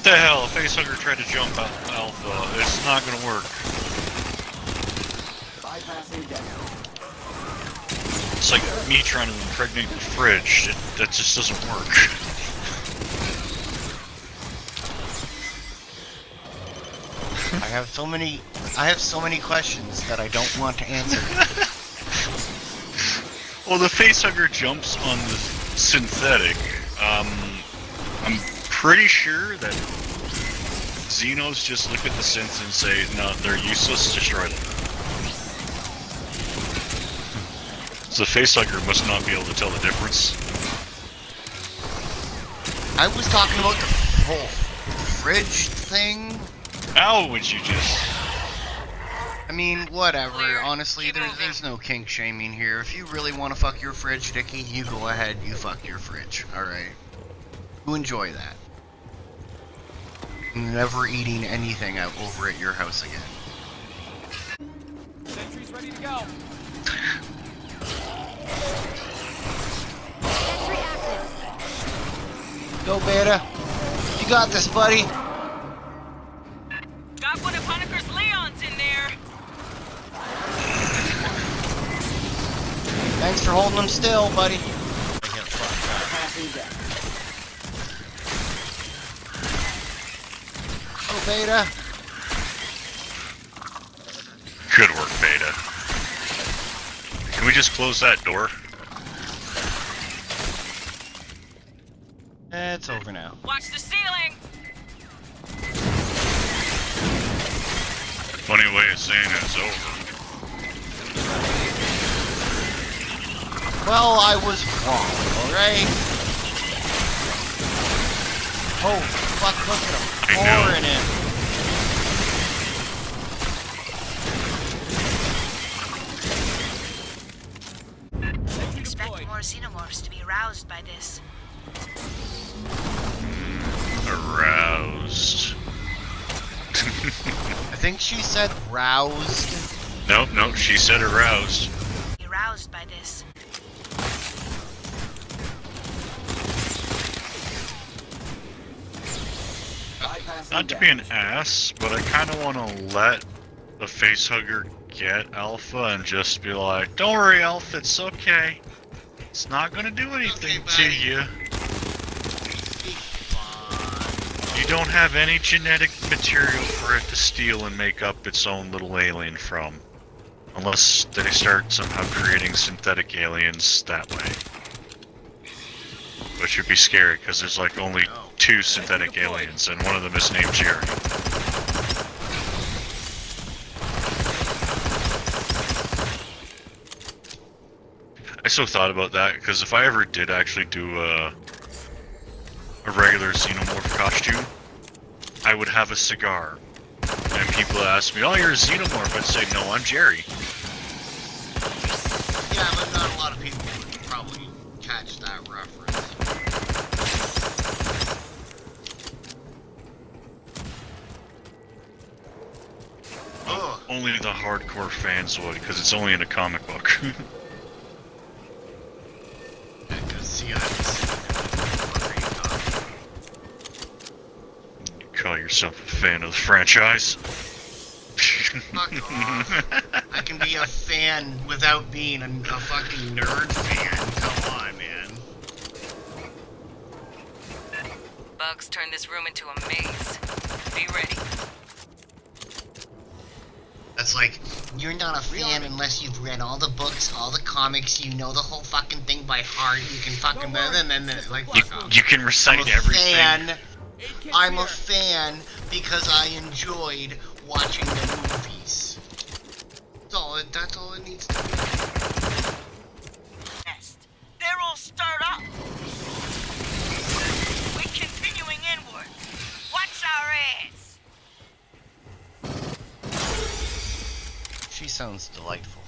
the hell? Facehugger tried to jump out Alpha. It's not gonna work. It's like me trying to impregnate the fridge. That just doesn't work. I have so many questions that I don't want to answer. Well, the facehugger jumps on the synthetic. I'm pretty sure that Xenos just look at the synths and say, no, they're useless, destroy them. So the facehugger must not be able to tell the difference. I was talking about the whole fridge thing. How would you just... I mean, whatever. Honestly, there's no kink shaming here. If you really want to fuck your fridge, Dickie, you go ahead, you fuck your fridge. Alright. You enjoy that. Never eating anything out over at your house again. Sentry's ready to go. Sentry active. Go, Beta. You got this, buddy. Got one of Honeker's Leons in there. Thanks for holding them still, buddy. Oh, Beta. Good work, Beta. Can we just close that door? It's over now. Watch the ceiling. Funny way of saying it's over. Well, I was wrong, alright? Oh, fuck, look at him. I know. Pouring in. Expect more xenomorphs to be aroused by this. Aroused. I think she said roused. No, she said aroused. Be aroused by this. Not to be an ass, but I kind of want to let the facehugger get Alpha and just be like, don't worry, Alpha, it's okay. It's not gonna do anything to you. You don't have any genetic material for it to steal and make up its own little alien from. Unless they start somehow creating synthetic aliens that way. Which would be scary, because there's like only 2 synthetic aliens, and one of them is named Jerry. I so thought about that, because if I ever did actually do a regular xenomorph costume, I would have a cigar. And people ask me, oh, you're a xenomorph, I'd say, no, I'm Jerry. Yeah, but not a lot of people would probably catch that reference. Oh. Only the hardcore fans would, because it's only in a comic book. You call yourself a fan of the franchise? Fuck off. I can be a fan without being a fucking nerd fan. Come on, man. Bugs turned this room into a maze. Be ready. That's like, you're not a fan unless you've read all the books, all the comics, you know the whole fucking thing by heart, you can fucking, and then like, fuck off. You can recite I'm a everything. Fan. I'm a fan because I enjoyed watching the movies. That's all it needs to be. They're all stirred up. We're continuing inward. Watch our ass. She sounds delightful.